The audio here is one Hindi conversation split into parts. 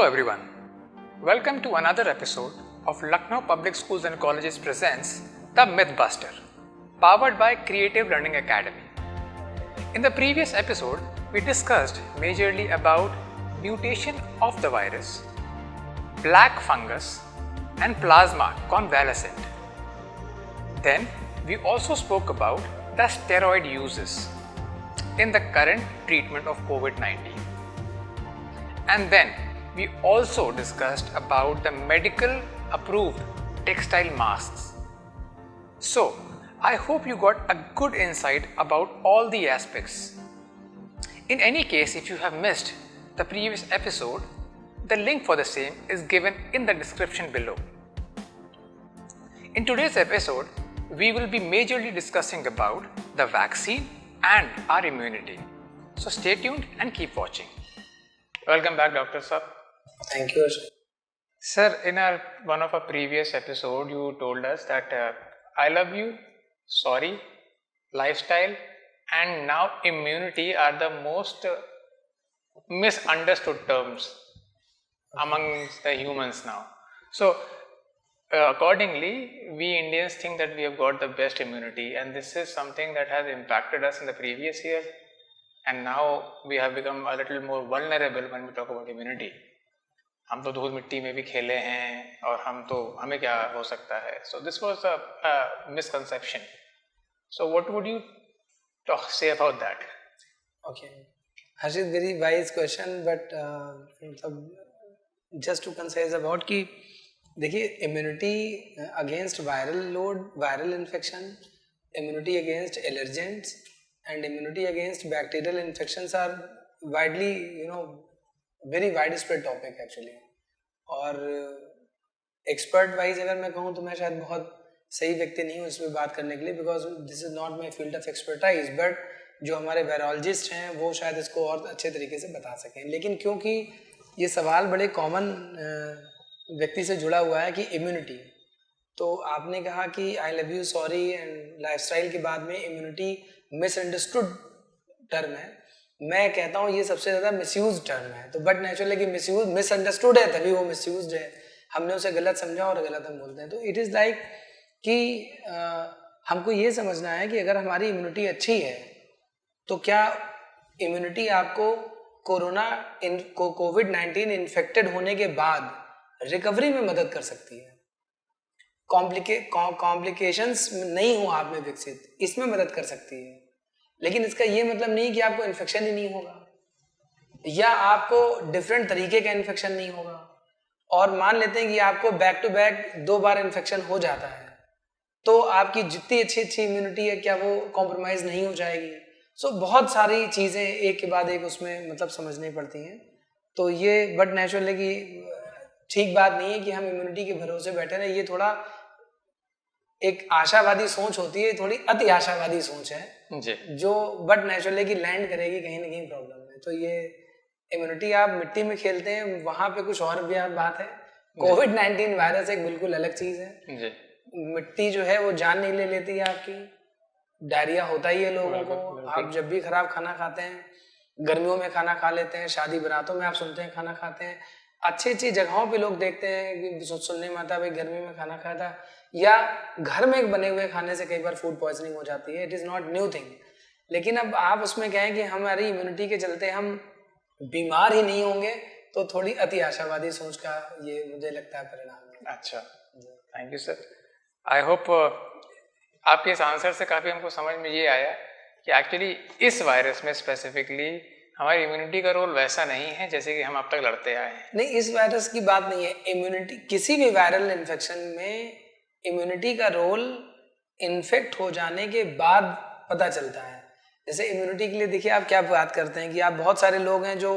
everyone. Welcome to another episode of Lucknow Public Schools and Colleges presents The Mythbuster, powered by Creative Learning Academy. In the previous episode, we discussed majorly about mutation of the virus, black fungus, and plasma convalescent. Then we also spoke about the steroid uses in the current treatment of COVID-19. And then we also discussed about the medical approved textile masks. So, I hope you got a good insight about all the aspects. In any case, if you have missed the previous episode, the link for the same is given in the description below. In today's episode, we will be majorly discussing about the vaccine and our immunity. So stay tuned and keep watching. Welcome back, Dr. Sir. Thank you. Sir, in one of our previous episode, you told us that I love you, sorry, lifestyle, and now immunity are the most misunderstood terms amongst the humans now. So, accordingly, we Indians think that we have got the best immunity, and this is something that has impacted us in the previous years, and now we have become a little more vulnerable when we talk about immunity. हम तो धूल मिट्टी में भी खेले हैं और हमें क्या हो सकता है. So this was a misconception. So what would you say about that? Okay, Harshit, very wise question, but just to concise about कि देखिए immunity against viral load, viral infection, immunity against allergens, and immunity against bacterial infections are widely, very widespread topic actually. और expert wise अगर मैं कहूँ तो मैं शायद बहुत सही व्यक्ति नहीं हूँ इस पे बात करने के लिए, because this is not my field of expertise, but जो हमारे वायरोलॉजिस्ट हैं वो शायद इसको और अच्छे तरीके से बता सकें. लेकिन क्योंकि ये सवाल बड़े कॉमन व्यक्ति से जुड़ा हुआ है कि इम्यूनिटी, तो आपने कहा कि I love you, sorry and lifestyle के बाद में इम्यूनिटी मिसअंडरस्टूड टर्म है. मैं कहता हूँ ये सबसे ज़्यादा मिसयूज टर्म है. तो बट नेचुरली कि मिसयूज मिसअंडरस्टूड है तभी वो मिसयूज है, हमने उसे गलत समझा और गलत हम बोलते हैं. तो इट इज़ लाइक कि हमको ये समझना है कि अगर हमारी इम्यूनिटी अच्छी है तो क्या इम्यूनिटी आपको कोविड-19 इन्फेक्टेड होने के बाद रिकवरी में मदद कर सकती है. कॉम्प्लिकेशंस नहीं हो आप में विकसित, इसमें मदद कर सकती है. लेकिन इसका ये मतलब नहीं कि आपको इन्फेक्शन ही नहीं होगा या आपको डिफरेंट तरीके का इन्फेक्शन नहीं होगा. और मान लेते हैं कि आपको बैक टू बैक 2 बार इन्फेक्शन हो जाता है तो आपकी जितनी अच्छी इम्यूनिटी है क्या वो कॉम्प्रोमाइज़ नहीं हो जाएगी. सो बहुत सारी चीज़ें एक के बाद एक उसमें मतलब समझनी पड़ती हैं. तो ये बट नेचुरली कि ठीक बात नहीं है कि हम इम्यूनिटी के भरोसे बैठे रहें. ये थोड़ा एक आशावादी सोच होती है, थोड़ी अति आशावादी सोच है जी. जो बट नेचुरली कि लैंड करेगी कहीं ना कहीं प्रॉब्लम है. तो ये इम्यूनिटी आप मिट्टी में खेलते हैं वहाँ पे कुछ और भी बात है. कोविड-19 वायरस एक बिल्कुल अलग चीज़ है जी. मिट्टी जो है वो जान नहीं ले लेती है आपकी. डायरिया होता ही है लोगों को. आप जब भी खराब खाना खाते हैं, गर्मियों में खाना खा लेते हैं, शादी बरातों में आप सुनते हैं खाना खाते हैं, अच्छी जगहों पे लोग देखते हैं कि सुनने में आता है भाई गर्मी में खाना खाया था, या घर में बने हुए खाने से कई बार फूड पॉइजनिंग हो जाती है. It is not new thing. लेकिन अब आप उसमें कहें कि हमारी इम्यूनिटी के चलते हम बीमार ही नहीं होंगे तो थोड़ी अति आशावादी सोच का ये मुझे लगता है परिणाम. अच्छा, thank you sir. I hope आपके इस आंसर से काफ़ी हमको समझ में ये आया कि एक्चुअली इस वायरस में स्पेसिफिकली हमारी इम्यूनिटी का रोल वैसा नहीं है जैसे कि हम अब तक लड़ते आए हैं. नहीं, इस वायरस की बात नहीं है. इम्यूनिटी किसी भी वायरल इन्फेक्शन में इम्यूनिटी का रोल इन्फेक्ट हो जाने के बाद पता चलता है. जैसे इम्यूनिटी के लिए देखिए आप क्या बात करते हैं कि आप बहुत सारे लोग हैं जो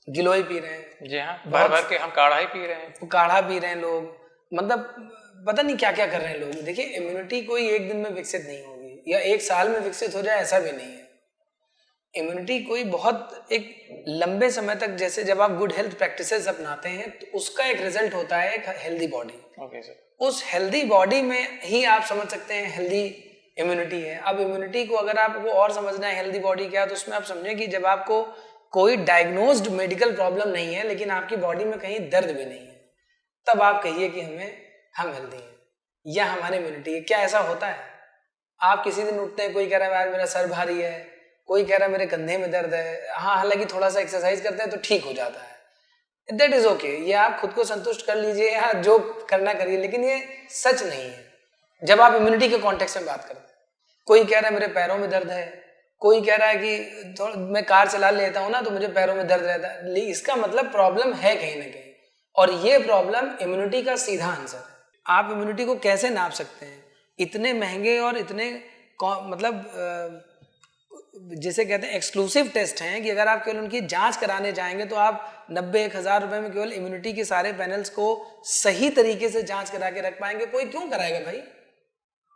गिलोय पी रहे हैं. जी हाँ, भर के हम काढ़ा ही पी रहे हैं. काढ़ा पी रहे हैं लोग, मतलब पता नहीं क्या क्या कर रहे हैं लोग. देखिए इम्यूनिटी कोई एक दिन में विकसित नहीं होगी या एक साल में विकसित हो जाए ऐसा भी नहीं है. इम्यूनिटी कोई बहुत एक लंबे समय तक, जैसे जब आप गुड हेल्थ प्रैक्टिसेस अपनाते हैं तो उसका एक रिजल्ट होता है एक हेल्दी बॉडी. Okay sir. उस हेल्दी बॉडी में ही आप समझ सकते हैं हेल्दी इम्यूनिटी है. अब इम्यूनिटी को अगर आपको और समझना है हेल्दी बॉडी क्या, तो उसमें आप समझें कि जब आपको कोई डायग्नोज्ड मेडिकल प्रॉब्लम नहीं है, लेकिन आपकी बॉडी में कहीं दर्द भी नहीं है, तब आप कहिए कि हम हेल्दी हैं या हमारी इम्यूनिटी है। क्या ऐसा होता है? आप किसी दिन उठते हैं, कोई कह रहा है यार मेरा सर भारी है, कोई कह रहा है मेरे कंधे में दर्द है, हाँ हालांकि थोड़ा सा एक्सरसाइज करते हैं तो ठीक हो जाता है, दैट इज ओके, ये आप खुद को संतुष्ट कर लीजिए या जो करना करिए, लेकिन ये सच नहीं है जब आप इम्यूनिटी के कॉन्टेक्स्ट में बात करते हैं। कोई कह रहा है मेरे पैरों में दर्द है, कोई कह रहा है कि थोड़ा मैं कार चला लेता हूँ ना तो मुझे पैरों में दर्द रहता है, इसका मतलब प्रॉब्लम है कहीं ना कहीं, और ये प्रॉब्लम इम्यूनिटी का सीधा आंसर है। आप इम्यूनिटी को कैसे नाप सकते हैं? इतने महंगे और इतने मतलब जिसे कहते हैं एक्सक्लूसिव टेस्ट हैं कि अगर आप केवल उनकी जांच कराने जाएंगे तो आप 90-1,000 रुपए में केवल इम्यूनिटी के सारे पैनल्स को सही तरीके से जांच करा के रख पाएंगे। कोई क्यों कराएगा भाई?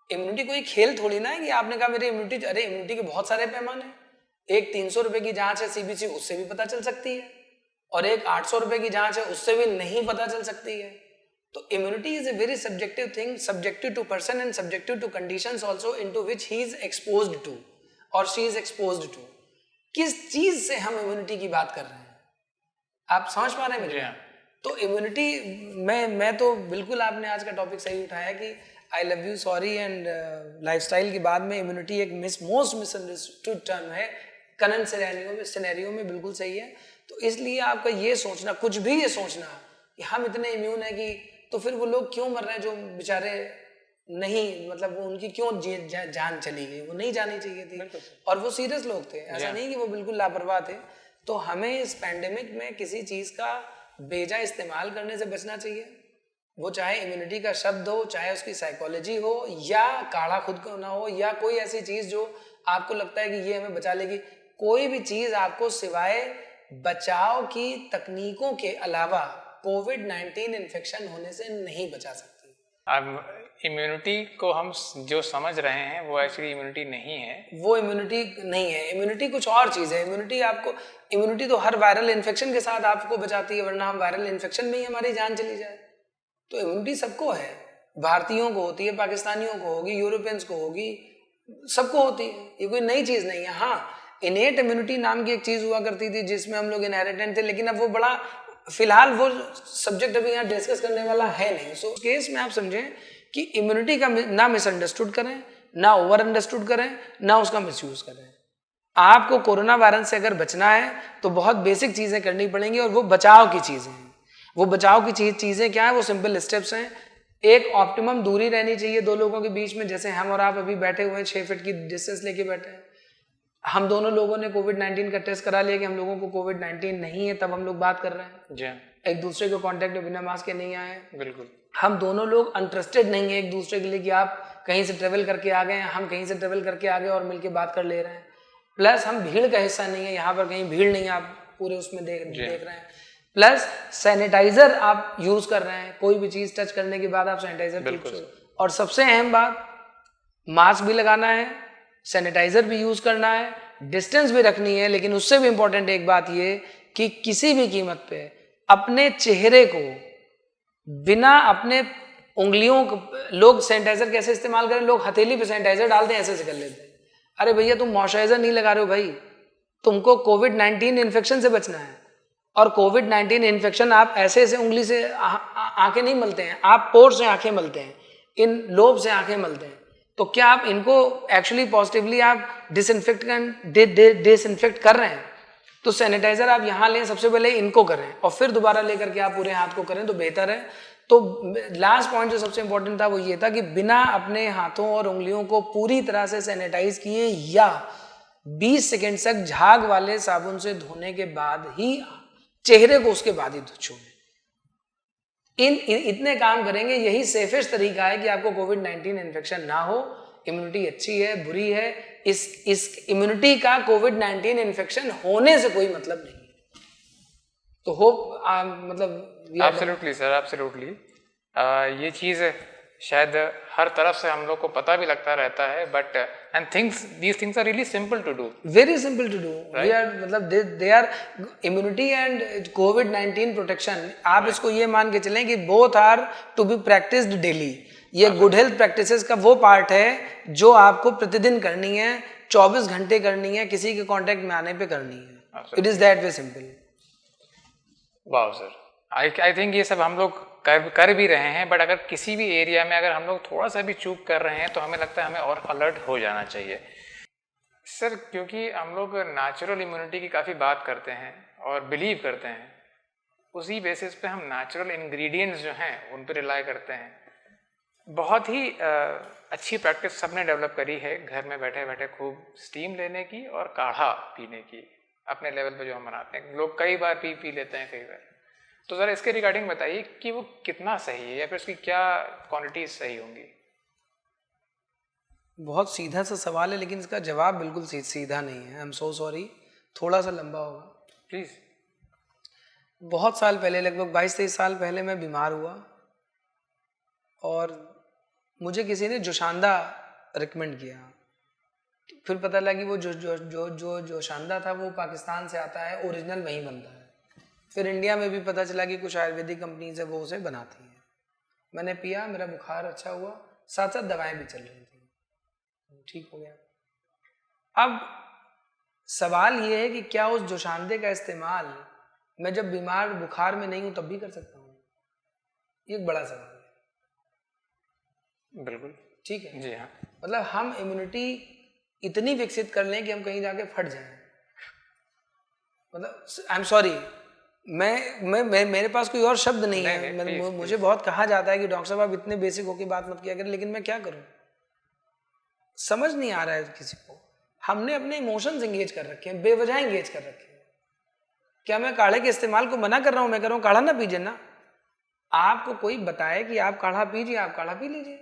इम्यूनिटी कोई खेल थोड़ी ना है कि आपने कहा मेरी इम्यूनिटी, अरे इम्यूनिटी के बहुत सारे पैमाने, एक 300 रुपए की जांच है सीबीसी, उससे भी पता चल सकती है, और एक 800 रुपए की जांच है, उससे भी नहीं पता चल सकती है। तो immunity is a very subjective thing, subjective to person and subjective to conditions also into which he is exposed to और शी इज एक्सपोज्ड टू। किस चीज से हम इम्यूनिटी की बात कर रहे हैं, आप समझ पा रहे हैं मेरे? तो इम्यूनिटी, मैं तो बिल्कुल, आपने आज का टॉपिक सही उठाया कि I love you sorry and lifestyle के बाद में इम्यूनिटी एक मोस्ट मिसअंडरस्टूड टर्म है, करंट सिनेरियो में बिल्कुल सही है। तो इसलिए आपका ये सोचना, कुछ भी ये सोचना कि हम इतने इम्यून है कि, तो फिर वो लोग क्यों मर रहे हैं जो बेचारे नहीं, मतलब वो उनकी क्यों जान चली गई, वो नहीं जानी चाहिए थी, और वो सीरियस लोग थे, ऐसा नहीं कि वो बिल्कुल लापरवाह थे। तो हमें इस पैंडेमिक में किसी चीज का बेजा इस्तेमाल करने से बचना चाहिए, वो चाहे इम्यूनिटी का शब्द हो, चाहे उसकी साइकोलॉजी हो, या काढ़ा खुद को ना हो, या कोई ऐसी चीज जो आपको लगता है कि ये हमें बचा लेगी। कोई भी चीज आपको सिवाय बचाव की तकनीकों के अलावा कोविड-19 इन्फेक्शन होने से नहीं बचा सकती। अब इम्यूनिटी को हम जो समझ रहे हैं वो एक्चुअली इम्यूनिटी नहीं है, वो इम्यूनिटी नहीं है, इम्यूनिटी कुछ और चीज है। इम्यूनिटी तो हर वायरल इन्फेक्शन के साथ आपको बचाती है, वरना हम वायरल इन्फेक्शन में ही हमारी जान चली जाए। तो इम्यूनिटी सबको है, भारतीयों को होती है, पाकिस्तानियों को होगी, यूरोपियंस को होगी, सबको होती है, ये कोई नई चीज नहीं है। हाँ, इनेट इम्यूनिटी नाम की एक चीज हुआ करती थी जिसमें हम लोग इनहेरिटेंट थे, लेकिन अब वो बड़ा, फिलहाल वो सब्जेक्ट अभी यहाँ डिस्कस करने वाला है नहीं। सो केस में आप समझें कि इम्यूनिटी का ना मिसअंडरस्टूड करें, ना ओवर अंडरस्टूड करें, ना उसका मिसयूज करें। आपको कोरोना वायरस से अगर बचना है तो बहुत बेसिक चीजें करनी पड़ेंगी, और वो बचाव की चीजें हैं। वो बचाव की चीजें क्या है? वो सिंपल स्टेप्स हैं। एक ऑप्टिमम दूरी रहनी चाहिए दो लोगों के बीच में, जैसे हम और आप अभी बैठे हुए हैं 6 फीट की डिस्टेंस लेके बैठे हैं। हम दोनों लोगों ने कोविड-19 का टेस्ट करा लिया कि हम लोगों को कोविड-19 नहीं है, तब हम लोग बात कर रहे हैं जी। एक दूसरे के कांटेक्ट में बिना मास्क के नहीं आए, बिल्कुल। हम दोनों लोग अनट्रस्टेड नहीं है एक दूसरे के लिए कि आप कहीं से ट्रेवल करके आ गए, हम कहीं से ट्रेवल करके आ गए और मिलके बात कर ले रहे हैं। प्लस हम भीड़ का हिस्सा नहीं है, यहाँ पर कहीं भीड़ नहीं है, आप पूरे उसमें देख रहे हैं। प्लस सैनिटाइजर आप यूज कर रहे हैं, कोई भी चीज टच करने के बाद आप सैनिटाइजर, और सबसे अहम बात, मास्क भी लगाना है, सैनिटाइजर भी यूज करना है, डिस्टेंस भी रखनी है। लेकिन उससे भी इंपॉर्टेंट एक बात ये कि किसी भी कीमत पे अपने चेहरे को बिना अपने उंगलियों को, लोग सैनिटाइजर कैसे इस्तेमाल करें, लोग हथेली पे सैनिटाइजर डालते हैं, ऐसे कर लेते हैं। अरे भैया, तुम मॉइस्चराइजर नहीं लगा रहे हो भाई, तुमको कोविड-19 इन्फेक्शन से बचना है। और कोविड-19 इन्फेक्शन आप ऐसे ऐसे उंगली से आंखें नहीं मलते हैं, आप पोर से आंखें मलते हैं, इन लोब से आंखें मलते हैं। तो क्या आप इनको एक्चुअली पॉजिटिवली आप डिसइंफेक्ट कर रहे हैं? तो सैनिटाइजर आप यहाँ लें, सबसे पहले इनको करें और फिर दोबारा लेकर के आप पूरे हाथ को करें तो बेहतर है। तो लास्ट पॉइंट जो सबसे इंपॉर्टेंट था वो ये था कि बिना अपने हाथों और उंगलियों को पूरी तरह से सैनिटाइज किए या 20 सेकेंड तक झाग वाले साबुन से धोने के बाद ही चेहरे को उसके बाद ही छूएं। इतने काम करेंगे, यही सेफेस्ट तरीका है कि आपको कोविड-19 इन्फेक्शन ना हो। इम्यूनिटी अच्छी है बुरी है, इस इम्यूनिटी का कोविड-19 इन्फेक्शन होने से कोई मतलब नहीं। तो होप मतलब एब्सोल्युटली सर, एब्सोल्युटली ये चीज शायद हर तरफ से हम लोग को पता भी लगता रहता है, but and these things are really simple to do, very simple to do, right? मतलब they are immunity and COVID-19 protection, आप इसको ये मान के चलें कि both are to be practiced daily। ये गुड हेल्थ प्रैक्टिसेस का वो पार्ट है जो आपको प्रतिदिन करनी है, 24 घंटे करनी है, किसी के कांटेक्ट में आने पे करनी है। It is that way simple. वाह सर, आई थिंक ये सब हम लोग कर भी रहे हैं, बट अगर किसी भी एरिया में अगर हम लोग थोड़ा सा भी चूक कर रहे हैं तो हमें लगता है हमें और अलर्ट हो जाना चाहिए सर, क्योंकि हम लोग नेचुरल इम्यूनिटी की काफ़ी बात करते हैं और बिलीव करते हैं, उसी बेसिस पे हम नेचुरल इंग्रेडिएंट्स जो हैं उन पर रिलाई करते हैं। बहुत ही अच्छी प्रैक्टिस सबने डेवलप करी है घर में बैठे बैठे खूब स्टीम लेने की और काढ़ा पीने की, अपने लेवल पे जो हम बनाते हैं। लोग कई बार पी लेते हैं कई बार। तो ज़रा इसके रिगार्डिंग बताइए कि वो कितना सही है या फिर उसकी क्या क्वांटिटीज सही होंगी। बहुत सीधा सा सवाल है, लेकिन इसका जवाब बिल्कुल सीधा नहीं है। आई एम सो सॉरी, थोड़ा सा लंबा होगा प्लीज़। बहुत साल पहले, लगभग 22-23 साल पहले मैं बीमार हुआ और मुझे किसी ने जोशांदा रिकमेंड किया। फिर पता लगा कि वो जोशांदा था वो पाकिस्तान से आता है, ओरिजिनल वहीं बनता है। फिर इंडिया में भी पता चला कि कुछ आयुर्वेदिक कंपनीज है वो उसे बनाती हैं। मैंने पिया, मेरा बुखार अच्छा हुआ, साथ साथ दवाएं भी चल रही थी, ठीक हो गया। अब सवाल ये है कि क्या उस जोशांदे का इस्तेमाल मैं जब बीमार बुखार में नहीं हूं तब भी कर सकता हूँ? ये एक बड़ा सवाल है। बिल्कुल ठीक है जी हाँ। मतलब हम इम्यूनिटी इतनी विकसित कर लें कि हम कहीं जाके फट जाएं। मतलब आई एम सॉरी, मैं मेरे पास कोई और शब्द नहीं है। मुझे बहुत कहा जाता है कि डॉक्टर साहब आप इतने बेसिक होकर बात मत किया करें, लेकिन मैं क्या करूं, समझ नहीं आ रहा है किसी को। हमने अपने इमोशंस एंगेज कर रखे हैं, बेवजह एंगेज कर रखे हैं। क्या मैं काढ़े के इस्तेमाल को मना कर रहा हूं? मैं कह रहा हूं काढ़ा ना पीजिए ना। आपको कोई बताए कि आप काढ़ा पीजिए, आप काढ़ा पी लीजिए,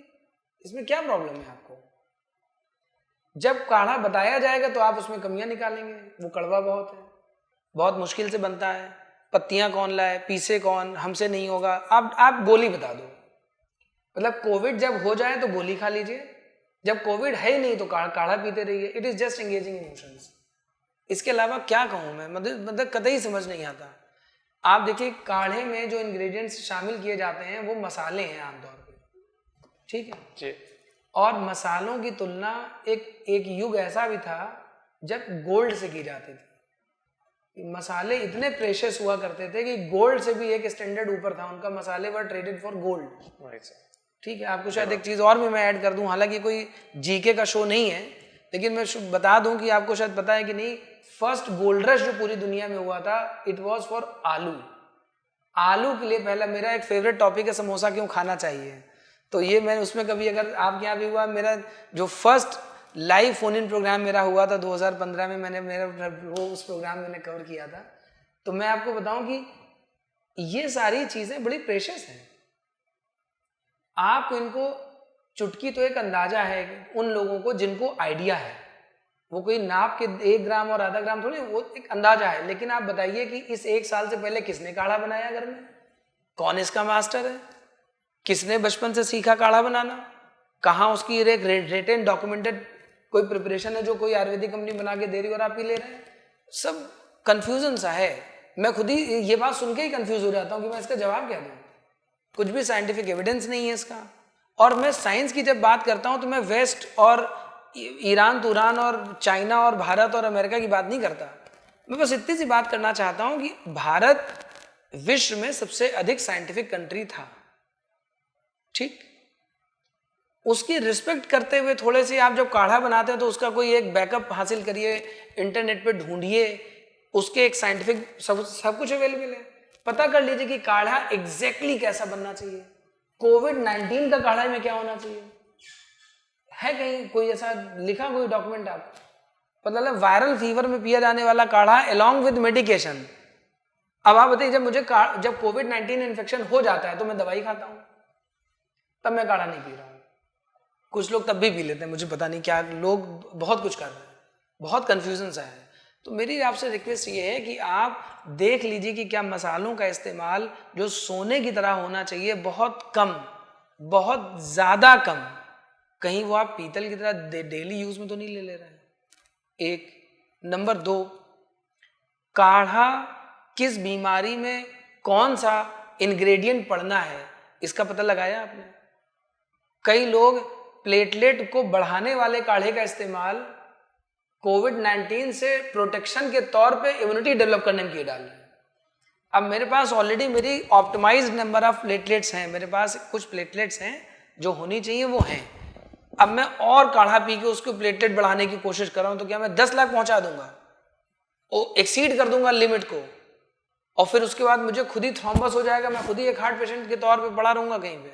इसमें क्या प्रॉब्लम है आपको? जब काढ़ा बताया जाएगा तो आप उसमें कमियां निकालेंगे। वो कड़वा बहुत है, बहुत मुश्किल से बनता है, पत्तियां कौन लाए, पीसे कौन, हमसे नहीं होगा। आप गोली बता दो। मतलब कोविड जब हो जाए तो गोली खा लीजिए, जब कोविड है ही नहीं तो काढ़ा पीते रहिए। It is just engaging emotions. इसके अलावा क्या कहूँ मैं, मतलब कतई समझ नहीं आता। आप देखिए काढ़े में जो इंग्रेडिएंट्स शामिल किए जाते हैं वो मसाले हैं आमतौर पे, ठीक है जी। और मसालों की तुलना एक युग ऐसा भी था जब गोल्ड से की जाती थी। मसाले इतने प्रेशियस हुआ करते थे कि गोल्ड से भी एक स्टैंडर्ड ऊपर था उनका। मसाले वर ट्रेडेड फॉर गोल्ड। ठीक है, आपको शायद एक चीज और भी मैं ऐड कर दूं, हालांकि कोई जीके का शो नहीं है, लेकिन मैं बता दूं कि आपको शायद पता है कि नहीं, फर्स्ट गोल्ड रश जो पूरी दुनिया में हुआ था इट वाज फॉर आलू। आलू के लिए पहला, मेरा एक फेवरेट टॉपिक है समोसा क्यों खाना चाहिए, तो ये मैं उसमें कभी अगर आपके यहाँ भी हुआ, मेरा जो first live phone in program मेरा हुआ था 2015 में, मैंने मेरा वो उस प्रोग्राम में मैंने कवर किया था। तो मैं आपको बताऊं कि ये सारी चीजें बड़ी प्रेशियस हैं। आपको इनको चुटकी तो एक अंदाजा है उन लोगों को जिनको आइडिया है, वो कोई नाप के 1 ग्राम और आधा ग्राम थोड़ी, वो एक अंदाजा है। लेकिन आप बताइए कि इस 1 साल से पहले किसने काढ़ा बनाया घर में? कौन इसका मास्टर है? किसने बचपन से सीखा काढ़ा बनाना? कहाँ उसकी एक रिटन डॉक्यूमेंटेड कोई प्रिपरेशन है जो कोई आयुर्वेदिक कंपनी बना के दे रही और आप पी ले रहे हैं? सब कंफ्यूजन सा है। मैं खुद ही ये बात सुन के ही कंफ्यूज हो जाता हूँ कि मैं इसका जवाब क्या दूँ। कुछ भी साइंटिफिक एविडेंस नहीं है इसका। और मैं साइंस की जब बात करता हूँ तो मैं वेस्ट और ईरान तुरान और चाइना और भारत और अमेरिका की बात नहीं करता। मैं बस इतनी सी बात करना चाहता हूँ कि भारत विश्व में सबसे अधिक साइंटिफिक कंट्री था, ठीक, उसकी रिस्पेक्ट करते हुए थोड़े से आप जब काढ़ा बनाते हैं तो उसका कोई एक बैकअप हासिल करिए, इंटरनेट पे ढूंढिए, उसके एक साइंटिफिक सब कुछ अवेलेबल है। पता कर लीजिए कि काढ़ा एग्जैक्टली कैसा बनना चाहिए, कोविड-19 का काढ़ा में क्या होना चाहिए। है कहीं कोई ऐसा लिखा कोई डॉक्यूमेंट? आप पता लगा वायरल फीवर में पिया जाने वाला काढ़ा अलॉन्ग विद मेडिकेशन। अब आप बताइए, जब कोविड-19 इन्फेक्शन हो जाता है तो मैं दवाई खाता हूं, तब मैं काढ़ा नहीं पी रहा हूं। कुछ लोग तब भी पी लेते हैं, मुझे पता नहीं क्या, लोग बहुत कुछ कर रहे हैं, बहुत कंफ्यूजन सा है। तो मेरी आपसे रिक्वेस्ट ये है कि आप देख लीजिए कि क्या मसालों का इस्तेमाल जो सोने की तरह होना चाहिए बहुत कम, बहुत ज्यादा कम, कहीं वो आप पीतल की तरह डेली यूज में तो नहीं ले रहे हैं। एक नंबर 2, काढ़ा किस बीमारी में कौन सा इंग्रेडिएंट पड़ना है इसका पता लगाया आपने? कई लोग प्लेटलेट को बढ़ाने वाले काढ़े का इस्तेमाल कोविड-19 से प्रोटेक्शन के तौर पे इम्यूनिटी डेवलप करने में किए डाल रहे हैं। अब मेरे पास ऑलरेडी मेरी ऑप्टिमाइज्ड नंबर ऑफ प्लेटलेट्स हैं, मेरे पास कुछ प्लेटलेट्स हैं जो होनी चाहिए वो हैं। अब मैं और काढ़ा पी के उसको प्लेटलेट बढ़ाने की कोशिश कर रहा हूं, तो क्या मैं 10 लाख पहुंचा दूंगा, वो एक्सीड कर दूंगा लिमिट को, और फिर उसके बाद मुझे खुद ही थ्रोम्बस हो जाएगा, मैं खुद ही एक हार्ट पेशेंट के तौर पे पड़ा रहूंगा कहीं पे।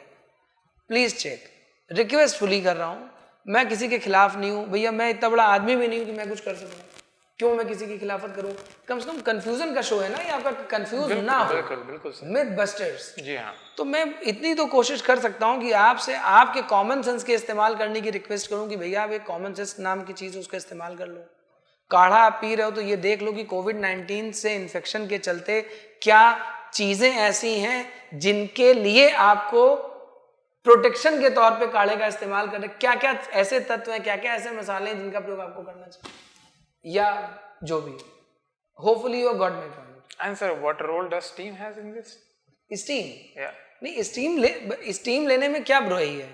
प्लीज चेक, रिक्वेस्टफुली कर रहा हूं, मैं किसी के खिलाफ नहीं हूं भैया, मैं इतना बड़ा आदमी भी नहीं हूं कि मैं कुछ कर सकूं, क्यों मैं किसी की खिलाफत करूं? कम से कम कंफ्यूजन का शो है ना, ये आपका कंफ्यूज ना हो। बिल्कुल बिल्कुल सर। Myth busters. जी हाँ। तो मैं इतनी तो कोशिश कर सकता हूं कि आपसे आपके कॉमन सेंस के इस्तेमाल करने की रिक्वेस्ट करूं कि भैया आप एक कॉमन सेंस नाम की चीज उसका इस्तेमाल कर लो। काढ़ा आप पी रहे हो तो ये देख लो कि कोविड-19 से इन्फेक्शन के चलते क्या चीजें ऐसी हैं जिनके लिए आपको प्रोटेक्शन के तौर पे काढ़े का इस्तेमाल करना, क्या क्या ऐसे तत्व हैं, क्या क्या ऐसे मसाले हैं जिनका प्रयोग आपको करना चाहिए, या जो भी। Hopefully you got my point. And sir what role does steam has in this? Steam या नहीं, स्टीम लेने में क्या बुराई है,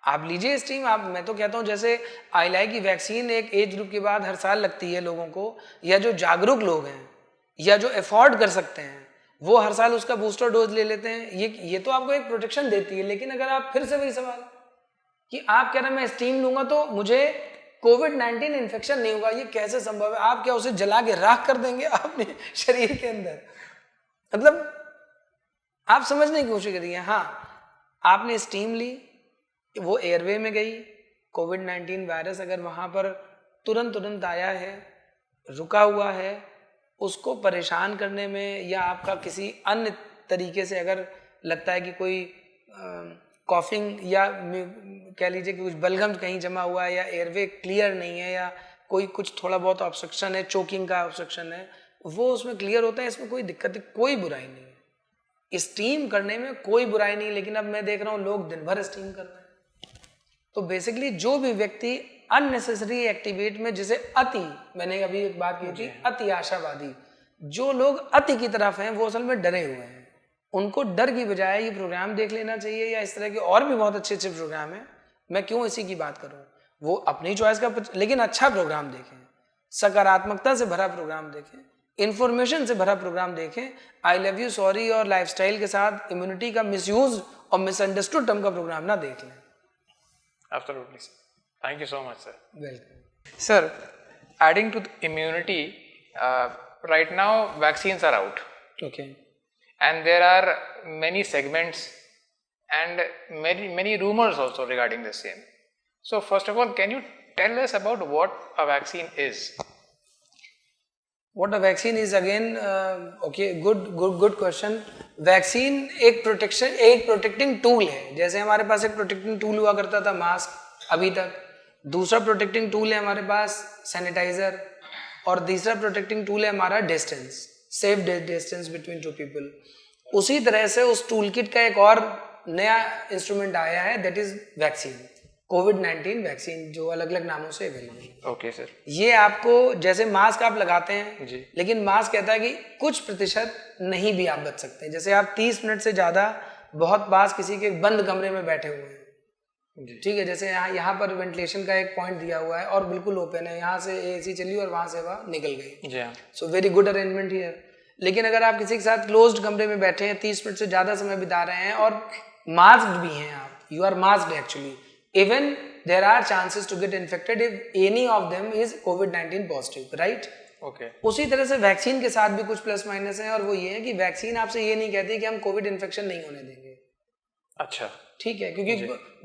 आप लीजिए स्टीम। आप, मैं तो कहता हूँ जैसे आईएलआई की वैक्सीन एक एज ग्रुप के बाद हर साल लगती है लोगों को, या जो जागरूक लोग हैं या जो अफोर्ड कर सकते हैं वो हर साल उसका बूस्टर डोज ले लेते हैं, ये तो आपको एक प्रोटेक्शन देती है। लेकिन अगर आप फिर से वही सवाल कि आप कह रहे हैं मैं स्टीम लूंगा तो मुझे कोविड-19 इन्फेक्शन नहीं होगा, ये कैसे संभव है? आप क्या उसे जला के राख कर देंगे अपने शरीर के अंदर? मतलब आप समझने की कोशिश करिए। हाँ, आपने स्टीम ली, वो एयरवे में गई, कोविड-19 वायरस अगर वहां पर तुरंत आया है, रुका हुआ है, उसको परेशान करने में या आपका किसी अन्य तरीके से अगर लगता है कि कोई कॉफिंग या कह लीजिए कि कुछ बलगम कहीं जमा हुआ है, या एयरवे क्लियर नहीं है, या कोई कुछ थोड़ा बहुत ऑब्स्ट्रक्शन है, चोकिंग का ऑब्स्ट्रक्शन है, वो उसमें क्लियर होता है, इसमें कोई दिक्कत, कोई बुराई नहीं है। स्टीम करने में कोई बुराई नहीं, लेकिन अब मैं देख रहा हूँ लोग दिन भर स्टीम कर रहे हैं। तो बेसिकली जो भी व्यक्ति अननेसेसरी एक्टिविटी में, जिसे अति, मैंने अभी एक बात की थी, अति आशावादी, जो लोग अति की तरफ हैं वो असल में डरे हुए हैं। उनको डर की बजाय ये प्रोग्राम देख लेना चाहिए, या इस तरह के और भी बहुत अच्छे अच्छे प्रोग्राम हैं, मैं क्यों इसी की बात करूं, वो अपनी चॉइस का, लेकिन अच्छा प्रोग्राम देखें, सकारात्मकता से भरा प्रोग्राम देखें, इंफॉर्मेशन से भरा प्रोग्राम देखें। आई लव यू सॉरी और लाइफस्टाइल के साथ इम्यूनिटी का मिसयूज और मिसअंडरस्टूड टर्म का प्रोग्राम ना देख लें। Absolutely, sir. Thank you so much, sir. Welcome. Sir, adding to the immunity, right now vaccines are out, okay, and there are many segments and many rumors also regarding the same. So first of all, can you tell us about what a vaccine is? What a vaccine is again, okay, good question. Vaccine एक प्रोटेक्टिंग टूल है। जैसे हमारे पास एक प्रोटेक्टिंग टूल हुआ करता था मास्क, अभी तक दूसरा प्रोटेक्टिंग टूल है हमारे पास सैनिटाइजर, और तीसरा प्रोटेक्टिंग टूल है हमारा distance, safe distance between two people. उसी तरह से उस टूल किट का एक और नया इंस्ट्रूमेंट आया है, that is vaccine, covid vaccine, जो अलग अलग नामों से अवेलेबल है। Okay sir. ये आपको, जैसे मास्क आप लगाते हैं जी, लेकिन मास्क कहता है कि कुछ प्रतिशत नहीं भी आप बच सकते हैं। जैसे आप 30 मिनट से ज्यादा बहुत पास किसी के बंद कमरे में बैठे हुए हैं, ठीक है, जैसे यहाँ पर वेंटिलेशन का एक पॉइंट दिया हुआ है और बिल्कुल ओपन है, यहाँ से एसी चली और वहां से हवा निकल गई, जी हाँ, so very good arrangement here. लेकिन अगर आप किसी के साथ क्लोज्ड कमरे में बैठे हैं, 30 मिनट से ज्यादा समय बिता रहे हैं और मास्क्ड भी हैं आप, you are masked actually, even there are chances to get infected if any of them is COVID-19 positive, right? Okay. उसी तरह से वैक्सीन के साथ भी कुछ प्लस माइनस हैं, और वो ये है कि वैक्सीन आपसे ये नहीं कहती कि हम कोविड इन्फेक्शन नहीं होने देंगे। अच्छा, ठीक है, क्योंकि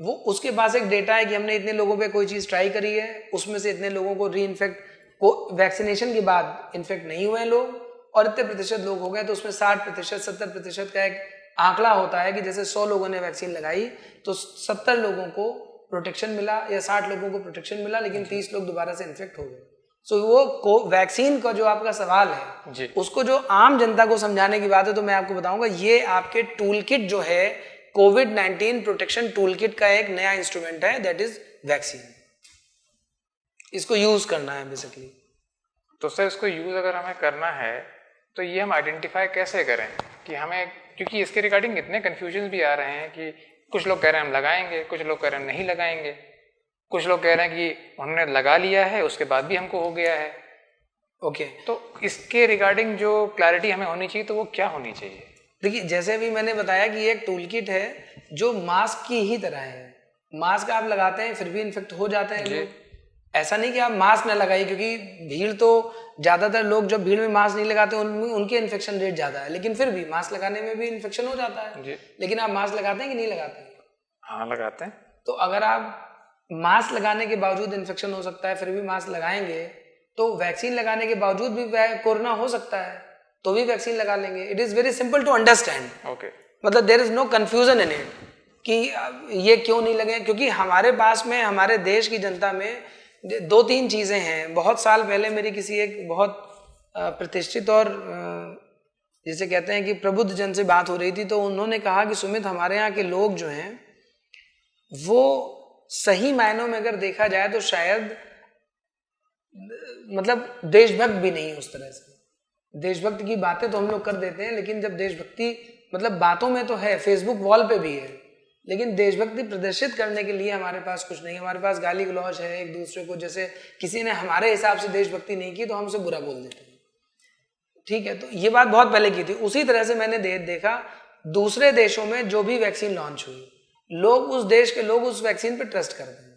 वो उसके पास एक डेटा है कि हमने इतने लोगों पे कोई चीज ट्राई करी है, उसमें से इतने लोगों को री इन्फेक्ट, को वैक्सीनेशन के बाद इन्फेक्ट नहीं हुए लोग, और इतने प्रतिशत लोग हो गए, तो उसमें 60%, 70% का एक आंकड़ा होता है कि जैसे 100 लोगों ने वैक्सीन लगाई तो 70 लोगों को प्रोटेक्शन मिला या 60 लोगों को प्रोटेक्शन मिला, लेकिन 30 लोग दोबारा से इन्फेक्ट हो गए। सो वो वैक्सीन का जो आपका सवाल है जी, उसको जो आम जनता को समझाने की बात है, तो मैं आपको बताऊंगा, ये आपके टूल किट जो है, कोविड-19 प्रोटेक्शन टूल किट का एक नया इंस्ट्रूमेंट है, दैट इज वैक्सीन। इसको यूज करना है बेसिकली। तो सर इसको यूज अगर हमें करना है तो ये हम आइडेंटिफाई कैसे करें कि हमें, क्योंकि इसके रिगार्डिंग इतने कंफ्यूजन भी आ रहे हैं कि कुछ लोग कह रहे हैं हम लगाएंगे, कुछ लोग कह रहे हैं नहीं लगाएंगे, कुछ लोग कह रहे हैं कि उन्होंने लगा लिया है उसके बाद भी हमको हो गया है। ओके तो इसके रिगार्डिंग जो क्लैरिटी हमें होनी चाहिए तो वो क्या होनी चाहिए? देखिए, जैसे अभी मैंने बताया कि ये एक टूल किट है जो मास्क की ही तरह है। मास्क आप लगाते हैं फिर भी इन्फेक्ट हो जाते हैं लोग। ऐसा नहीं कि आप मास्क ना लगाइए, क्योंकि भीड़ तो ज़्यादातर लोग जब भीड़ में मास्क नहीं लगाते उनके इन्फेक्शन रेट ज़्यादा है, लेकिन फिर भी मास्क लगाने में भी इन्फेक्शन हो जाता है। लेकिन आप मास्क लगाते हैं कि नहीं लगाते हैं? हाँ, लगाते हैं। तो अगर आप मास्क लगाने के बावजूद इन्फेक्शन हो सकता है फिर भी मास्क लगाएंगे, तो वैक्सीन लगाने के बावजूद भी कोरोना हो सकता है तो भी वैक्सीन लगा लेंगे। It is very simple to understand. Okay, मतलब there is no confusion in it कि ये क्यों नहीं लगे, क्योंकि हमारे पास में, हमारे देश की जनता में 2-3 चीज़ें हैं। बहुत साल पहले मेरी किसी एक बहुत प्रतिष्ठित और जिसे कहते हैं कि प्रबुद्ध जन से बात हो रही थी, तो उन्होंने कहा कि सुमित, हमारे यहाँ के लोग जो हैं वो सही मायनों में अगर देखा जाए तो शायद मतलब देशभक्त भी नहीं उस तरह से। देशभक्त की बातें तो हम लोग कर देते हैं, लेकिन जब देशभक्ति मतलब बातों में तो है, फेसबुक वॉल पे भी है, लेकिन देशभक्ति प्रदर्शित करने के लिए हमारे पास कुछ नहीं। हमारे पास गाली गलौज है एक दूसरे को, जैसे किसी ने हमारे हिसाब से देशभक्ति नहीं की तो हम उसे बुरा बोल देते हैं। ठीक है, तो ये बात बहुत पहले की थी। उसी तरह से मैंने देखा दूसरे देशों में जो भी वैक्सीन लॉन्च हुई, लोग उस देश के लोग उस वैक्सीन पे ट्रस्ट करते हैं।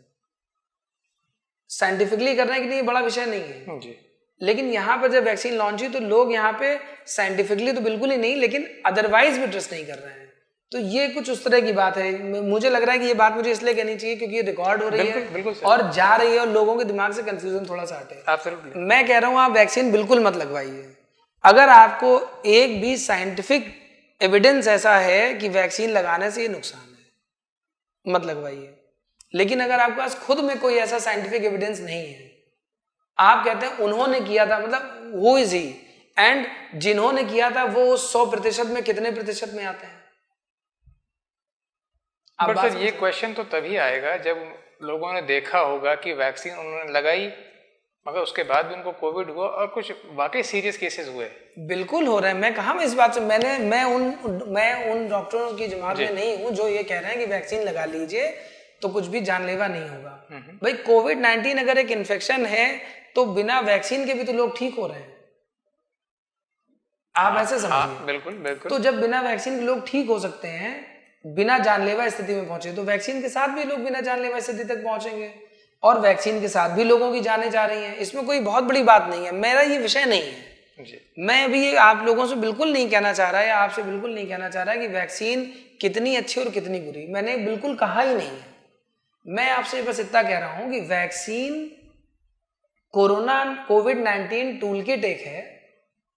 साइंटिफिकली कर रहे हैं कि नहीं, बड़ा विषय नहीं है जी। लेकिन यहाँ पर जब वैक्सीन लॉन्च हुई तो लोग यहाँ पे साइंटिफिकली तो बिल्कुल ही नहीं, लेकिन अदरवाइज भी ट्रस्ट नहीं कर रहे हैं। तो ये कुछ उस तरह की बात है। मुझे लग रहा है कि ये बात मुझे इसलिए कहनी चाहिए क्योंकि ये रिकॉर्ड हो रही है और जा रही है और लोगों के दिमाग से कंफ्यूजन थोड़ा सा हटे। मैं कह रहा हूँ आप वैक्सीन बिल्कुल मत लगवाइए। अगर आपको एक भी साइंटिफिक एविडेंस ऐसा है कि वैक्सीन लगाने से ये नुकसान है, मत लगवाइए। लेकिन अगर आपके पास खुद में कोई ऐसा साइंटिफिक एविडेंस नहीं है, आप कहते हैं उन्होंने किया था, मतलब हु इज ही, एंड जिन्होंने किया था वो 100% में कितने प्रतिशत में आते हैं? बट सर ये क्वेश्चन तो तभी आएगा जब लोगों ने देखा होगा कि वैक्सीन उन्होंने लगाई मगर उसके बाद भी उनको कोविड हुआ और कुछ वाकई सीरियस केसेस हुए। बिल्कुल हो रहे हैं। मैं कहा मैं इस बात से मैं उन डॉक्टरों की जमात में नहीं हूं जो ये कह रहे हैं कि वैक्सीन लगा लीजिए तो कुछ भी जानलेवा नहीं होगा। भाई कोविड-19 अगर एक इन्फेक्शन है तो बिना वैक्सीन के भी तो लोग ठीक हो रहे हैं। आप ऐसे समझिए। बिल्कुल बिल्कुल। तो जब बिना वैक्सीन के लोग ठीक हो सकते हैं, बिना जानलेवा स्थिति में पहुंचे, तो वैक्सीन के साथ भी लोग बिना जानलेवा स्थिति तक पहुंचेंगे और वैक्सीन के साथ भी लोगों की जानें जा रही हैं। इसमें कोई बहुत बड़ी बात नहीं है। मेरा ये विषय नहीं है जी। मैं अभी आप लोगों से बिल्कुल नहीं कहना चाह रहा या आपसे बिल्कुल नहीं कहना चाह रहा कि वैक्सीन कितनी अच्छी और कितनी बुरी। मैंने बिल्कुल कहा ही नहीं है। मैं आपसे बस इतना कह रहा हूं कि वैक्सीन कोविड-19 टूल किट एक है,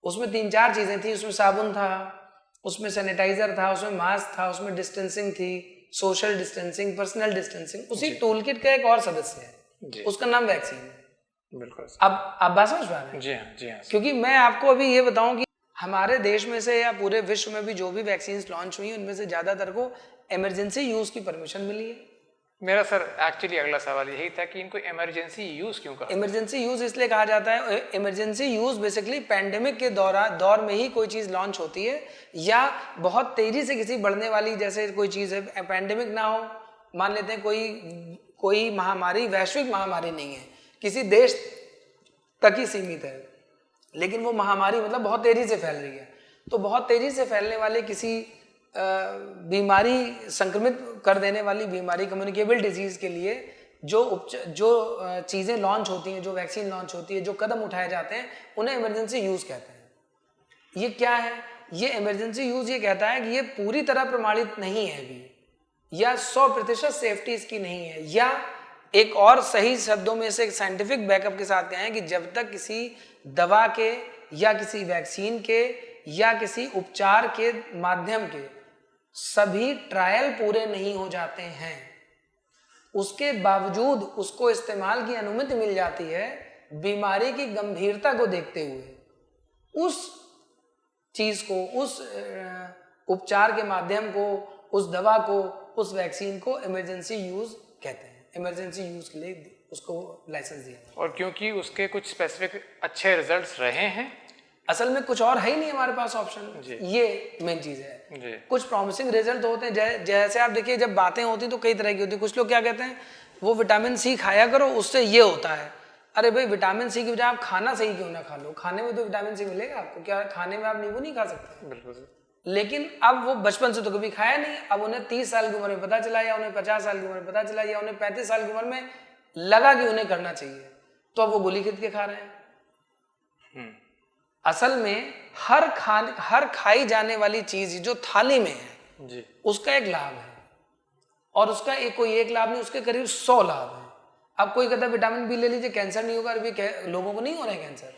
उसमें 3-4 चीजें थी। उसमें साबुन था, उसमें सैनिटाइजर था, उसमें मास्क था, उसमें डिस्टेंसिंग थी, सोशल डिस्टेंसिंग, पर्सनल डिस्टेंसिंग। उसी टूल किट का एक और सदस्य है, उसका नाम वैक्सीन है। बिल्कुल। अब आप बात समझ पा रहे हैं? जी हाँ, जी हाँ। क्योंकि मैं आपको अभी ये बताऊं कि हमारे देश में से या पूरे विश्व में भी जो भी वैक्सीन लॉन्च हुई उनमें से ज्यादातर को इमरजेंसी यूज की परमिशन मिली है। मेरा सर एक्चुअली अगला सवाल यही था कि इनको इमरजेंसी यूज क्यों कहा? इमरजेंसी यूज इसलिए कहा जाता है, इमरजेंसी यूज बेसिकली पैंडेमिक के दौर में ही कोई चीज लॉन्च होती है या बहुत तेजी से किसी बढ़ने वाली, जैसे कोई चीज है, पैंडेमिक ना हो, मान लेते हैं कोई महामारी, वैश्विक महामारी नहीं है, किसी देश तक ही सीमित है, लेकिन वो महामारी मतलब बहुत तेजी से फैल रही है। तो बहुत तेजी से फैलने वाले किसी बीमारी, संक्रमित कर देने वाली बीमारी, कम्युनिकेबल डिजीज के लिए जो चीज़ें लॉन्च होती हैं, जो वैक्सीन लॉन्च होती है, जो कदम उठाए जाते हैं, उन्हें इमरजेंसी यूज कहते हैं। ये क्या है? ये इमरजेंसी यूज ये कहता है कि ये पूरी तरह प्रमाणित नहीं है अभी, या 100% सेफ्टी इसकी नहीं है, या एक और सही शब्दों में से साइंटिफिक बैकअप के साथ कहें कि जब तक किसी दवा के या किसी वैक्सीन के या किसी उपचार के माध्यम के सभी ट्रायल पूरे नहीं हो जाते हैं, उसके बावजूद उसको इस्तेमाल की अनुमति मिल जाती है, बीमारी की गंभीरता को देखते हुए उस चीज को, उस उपचार के माध्यम को, उस दवा को, उस वैक्सीन को इमरजेंसी यूज कहते हैं। इमरजेंसी यूज के लिए उसको लाइसेंस दिया। और क्योंकि उसके कुछ स्पेसिफिक अच्छे रिजल्ट्स रहे हैं, असल में कुछ और है ही नहीं हमारे पास ऑप्शन, ये मेन चीज है। कुछ प्रॉमिसिंग रिजल्ट होते हैं, जैसे आप देखिए जब बातें होती हैं तो कई तरह की होती है। कुछ लोग क्या कहते हैं, वो विटामिन सी खाया करो, उससे ये होता है। अरे भाई विटामिन सी की बजाय आप खाना सही क्यों ना खा लो, खाने में तो विटामिन सी मिलेगा आपको, क्या खाने में आप नींबू नहीं खा सकते? बिल्कुल। लेकिन अब वो बचपन से तो कभी खाया नहीं, अब उन्हें 30 साल की उम्र में पता चला, या उन्हें 50 साल की उम्र में पता चला, या उन्हें 35 साल की उम्र में लगा कि उन्हें करना चाहिए, तो अब वो गोली खरीद के खा रहे हैं। असल में हर खाई जाने वाली चीज जो थाली में है जी, उसका एक लाभ है, और उसका कोई एक लाभ नहीं, उसके करीब 100 लाभ है। अब कोई कहता है विटामिन बी ले लीजिए कैंसर नहीं होगा, अभी लोगों को नहीं हो रहा है कैंसर,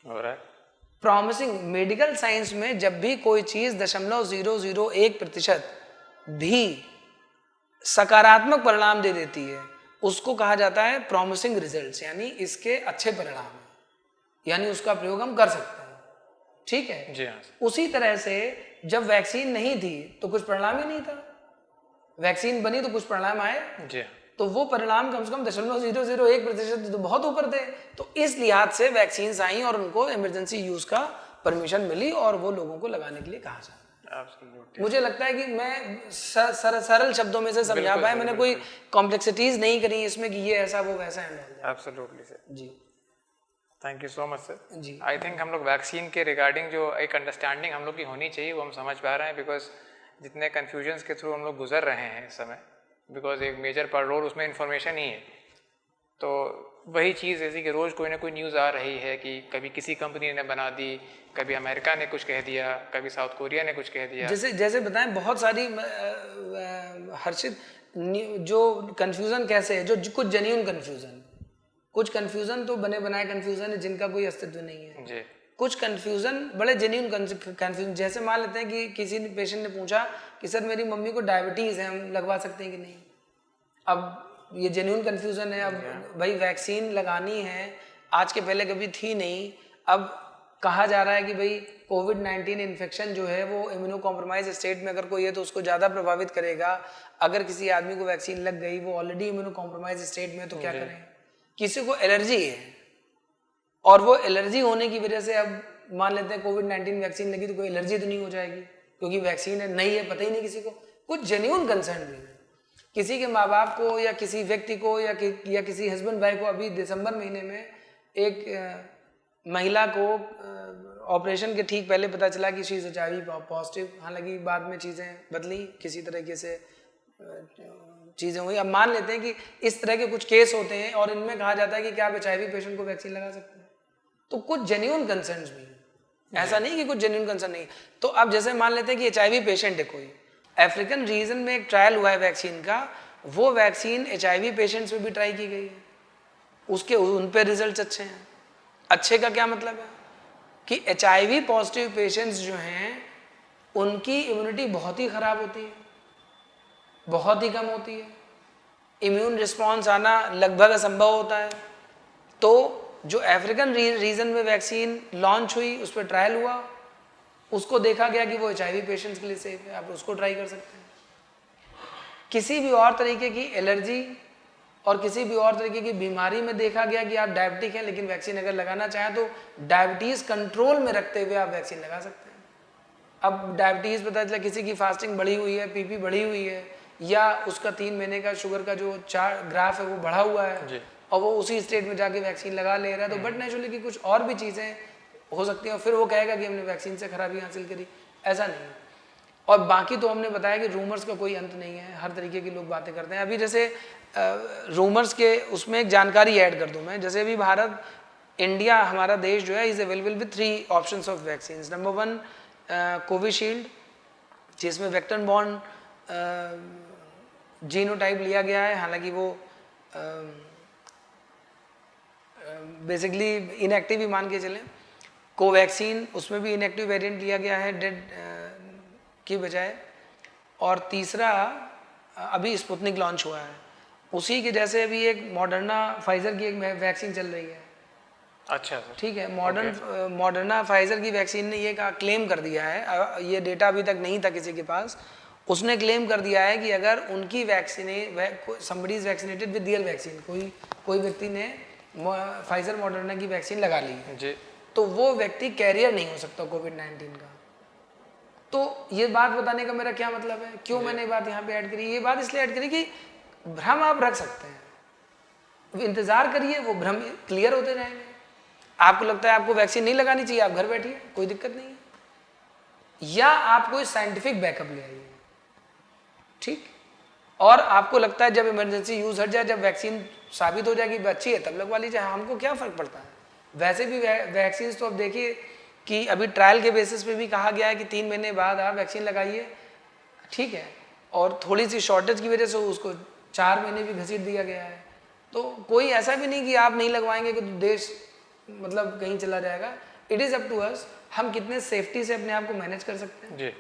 हो रहा है। प्रॉमिसिंग। मेडिकल साइंस में जब भी कोई चीज 0.001% भी सकारात्मक परिणाम दे देती है, उसको कहा जाता है प्रॉमिसिंग रिजल्ट्स, यानी इसके अच्छे परिणाम, यानी उसका प्रयोग हम कर सकते हैं। ठीक है जी हाँ। उसी तरह से जब वैक्सीन नहीं थी तो कुछ परिणाम ही नहीं था, वैक्सीन बनी तो कुछ परिणाम आए, जी हाँ। तो वो परिणाम कम से कम 0.001% तो बहुत ऊपर थे। तो इस लिहाज से वैक्सीन आई और उनको इमरजेंसी यूज का परमिशन मिली और वो लोगों को लगाने के लिए कहा जाता है। Absolutely. मुझे लगता है कि मैं सरल शब्दों में से समझा पाया, मैंने कोई कॉम्प्लेक्सिटीज नहीं करी इसमें कि ये ऐसा वो वैसा है। Absolutely सर। जी thank you so much sir. जी। आई थिंक हम लोग वैक्सीन के रिगार्डिंग जो एक अंडरस्टैंडिंग हम लोग की होनी चाहिए वो हम समझ पा रहे हैं, बिकॉज जितने कन्फ्यूजन्स के थ्रू हम लोग गुजर रहे हैं इस समय, बिकॉज एक मेजर पार्ट रोल उसमें इन्फॉर्मेशन ही है। तो वही चीज़ जैसे कि रोज़ कोई ना कोई न्यूज़ आ रही है कि कभी किसी कंपनी ने बना दी, कभी अमेरिका ने कुछ कह दिया, कभी साउथ कोरिया ने कुछ कह दिया। जैसे बताएं बहुत सारी हर्षित जो कन्फ्यूज़न कैसे है, जो कुछ जेन्युइन कन्फ्यूज़न, कुछ कन्फ्यूज़न तो बने बनाए कन्फ्यूज़न है जिनका कोई अस्तित्व नहीं है जी। कुछ कन्फ्यूज़न बड़े जेन्युइन कन्फ्यूजन, जैसे मान लेते हैं कि किसी पेशेंट ने पूछा कि सर मेरी मम्मी को डायबिटीज़ है, हम लगवा सकते हैं कि नहीं। अब ये जेन्युइन कन्फ्यूज़न है। अब भाई वैक्सीन लगानी है, आज के पहले कभी थी नहीं, अब कहा जा रहा है कि भाई कोविड-19 इन्फेक्शन जो है वो इम्यूनो कॉम्प्रोमाइज स्टेट में अगर कोई है तो उसको ज़्यादा प्रभावित करेगा। अगर किसी आदमी को वैक्सीन लग गई, वो ऑलरेडी इम्यूनो कॉम्प्रोमाइज स्टेट में, तो क्या करें। किसी को एलर्जी है और वो एलर्जी होने की वजह से, अब मान लेते हैं कोविड-19 वैक्सीन लगी तो कोई एलर्जी तो नहीं हो जाएगी क्योंकि वैक्सीन है, नहीं है, पता ही नहीं किसी को। कुछ जेन्युइन कंसर्न भी है किसी के माँ बाप को या किसी व्यक्ति को या किसी हस्बैंड वाइफ को। अभी दिसंबर महीने में एक महिला को ऑपरेशन के ठीक पहले पता चला कि शी इज HIV पॉजिटिव। हालांकि बाद में चीज़ें बदली, किसी तरीके से चीज़ें हुई। अब मान लेते हैं कि इस तरह के कुछ केस होते हैं और इनमें कहा जाता है कि क्या आप HIV पेशेंट को वैक्सीन लगा सकते हैं। तो कुछ जेन्युइन कंसर्न्स भी हैं, ऐसा नहीं कि कुछ जेन्युइन कंसर्न नहीं। तो अब जैसे मान लेते हैं कि HIV पेशेंट है कोई, अफ्रीकन रीजन में एक ट्रायल हुआ है वैक्सीन का, वो वैक्सीन HIV पेशेंट्स में भी ट्राई की गई है, उसके उन पे रिजल्ट्स अच्छे हैं। अच्छे का क्या मतलब है कि HIV पॉजिटिव पेशेंट्स जो हैं उनकी इम्यूनिटी बहुत ही ख़राब होती है, बहुत ही कम होती है, इम्यून रिस्पॉन्स आना लगभग असंभव होता है। तो जो अफ्रीकन रीजन में वैक्सीन लॉन्च हुई, उस पर ट्रायल हुआ, उसको देखा गया कि वो HIV पेशेंट्स के लिए सेफ है, आप उसको ट्राई कर सकते हैं। किसी भी और तरीके की एलर्जी और किसी भी और तरीके की बीमारी में देखा गया कि आप डायबिटिक हैं, लेकिन वैक्सीन अगर लगाना चाहें तो डायबिटीज़ कंट्रोल में रखते हुए आप वैक्सीन लगा सकते हैं। अब डायबिटीज़ पता चला किसी की फास्टिंग बढ़ी हुई है, PP बढ़ी हुई है, या उसका 3 महीने का शुगर का जो ग्राफ है वो बढ़ा हुआ है और वो उसी स्टेट में जाके वैक्सीन लगा ले रहा है, तो बट नेचुरली कि कुछ और भी चीज़ें हो सकती हैं और फिर वो कहेगा कि हमने वैक्सीन से खराबी हासिल करी, ऐसा नहीं है। और बाकी तो हमने बताया कि रूमर्स का कोई अंत नहीं है, हर तरीके के लोग बातें करते हैं। अभी जैसे रूमर्स के उसमें एक जानकारी ऐड कर दूं मैं, जैसे अभी भारत, इंडिया हमारा देश जो है is available with 3 options of vaccine. Number 1 Covishield, जिसमें वेक्टर बॉर्न जीनोटाइप लिया गया है, हालांकि वो बेसिकली इनएक्टिव ही मान के चलें। कोवैक्सीन, उसमें भी इनएक्टिव वेरिएंट लिया गया है डेड की बजाय। और तीसरा अभी स्पुतनिक लॉन्च हुआ है, उसी के जैसे अभी एक मॉडर्ना फाइजर की एक वैक्सीन चल रही है। अच्छा सर, ठीक है, मॉडर्ना फाइजर की वैक्सीन ने ये क्लेम कर दिया है, ये डेटा अभी तक नहीं था किसी के पास, उसने क्लेम कर दिया है कि अगर उनकी somebody is vaccinated with real vaccine, कोई व्यक्ति ने फाइजर मॉडर्ना की वैक्सीन लगा ली है जी, तो वो व्यक्ति कैरियर नहीं हो सकता कोविड-19 का। तो ये बात बताने का मेरा क्या मतलब है, क्यों मैंने ये बात यहाँ पे ऐड करी? ये बात इसलिए ऐड करी कि भ्रम आप रख सकते हैं, इंतजार करिए, वो भ्रम क्लियर होते जाएंगे। आपको लगता है आपको वैक्सीन नहीं लगानी चाहिए, आप घर बैठिए, कोई दिक्कत नहीं है, या आप कोई साइंटिफिक बैकअप ले आइए, ठीक। और आपको लगता है जब इमरजेंसी यूज हट जाए, जब वैक्सीन साबित हो जाएगी अच्छी है, तब लगवा लीजिए, हमको क्या फर्क पड़ता है। वैसे भी वैक्सीन तो अब देखिए कि अभी ट्रायल के बेसिस पे भी कहा गया है कि 3 महीने बाद आप वैक्सीन लगाइए, ठीक है, और थोड़ी सी शॉर्टेज की वजह से उसको 4 महीने भी घसीट दिया गया है। तो कोई ऐसा भी नहीं कि आप नहीं लगवाएंगे कि देश मतलब कहीं चला जाएगा। It is up to us, हम कितने सेफ्टी से अपने आप को मैनेज कर सकते हैं जी,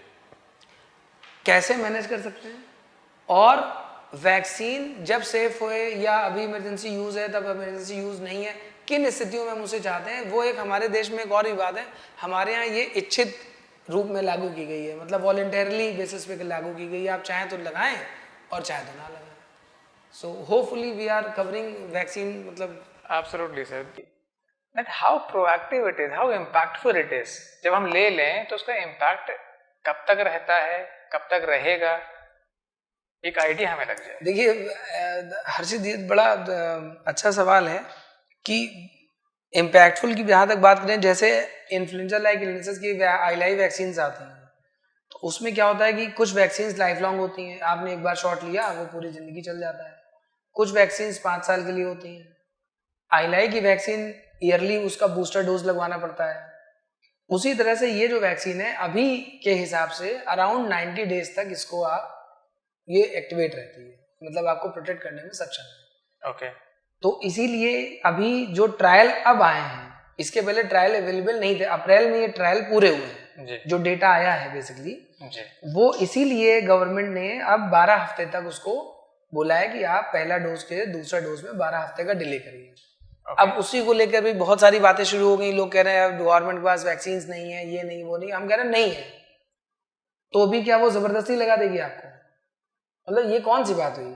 कैसे मैनेज कर सकते हैं, और वैक्सीन जब सेफ होए या अभी इमरजेंसी यूज़ है तब इमरजेंसी यूज़ नहीं है, किन स्थितियों में हम उसे चाहते हैं, वो एक हमारे देश में एक और भी बात है। हमारे यहाँ ये इच्छित रूप में लागू की गई है, मतलब वॉलेंटरली बेसिस पे लागू की गई है, आप चाहें तो लगाएं और चाहें तो ना लगाएं। So hopefully we are covering vaccine, मतलब absolutely sir. That how proactive it is, how impactful it is. जब हम ले लें तो उसका इम्पैक्ट कब तक रहता है, कब तक रहेगा, एक आइडिया हमें लग जाए। देखिए हर्षित, ये बड़ा अच्छा सवाल है कि इम्पैक्टफुल की जहाँ तक बात करें, जैसे इन्फ्लुएंजा लाइक इलनेसेस की आई वैक्सीन आती हैं, तो उसमें क्या होता है कि कुछ वैक्सीन लाइफ लॉन्ग होती हैं, आपने एक बार शॉट लिया वो पूरी जिंदगी चल जाता है। कुछ वैक्सीन 5 साल के लिए होती हैं। आई की वैक्सीन ईयरली उसका बूस्टर डोज लगवाना पड़ता है। उसी तरह से ये जो वैक्सीन है अभी के हिसाब से अराउंड 90 डेज तक इसको आप ये एक्टिवेट रहती है, मतलब आपको प्रोटेक्ट करने में सक्षम है। ओके। तो इसीलिए अभी जो ट्रायल अब आए हैं, इसके पहले ट्रायल अवेलेबल नहीं थे, अप्रैल में ये ट्रायल पूरे हुए हैं जी। जो डेटा आया है बेसिकली जी। वो इसीलिए गवर्नमेंट ने अब 12 हफ्ते तक उसको बोला है कि आप पहला डोज के दूसरा डोज में 12 हफ्ते का डिले करिए। अब उसी को लेकर भी बहुत सारी बातें शुरू हो गई, लोग कह रहे हैं अब गवर्नमेंट के पास वैक्सीन नहीं है, ये नहीं वो नहीं। हम कह रहे हैं नहीं है, तो भी क्या वो जबरदस्ती लगा देगी आपको? मतलब ये कौन सी बात हुई?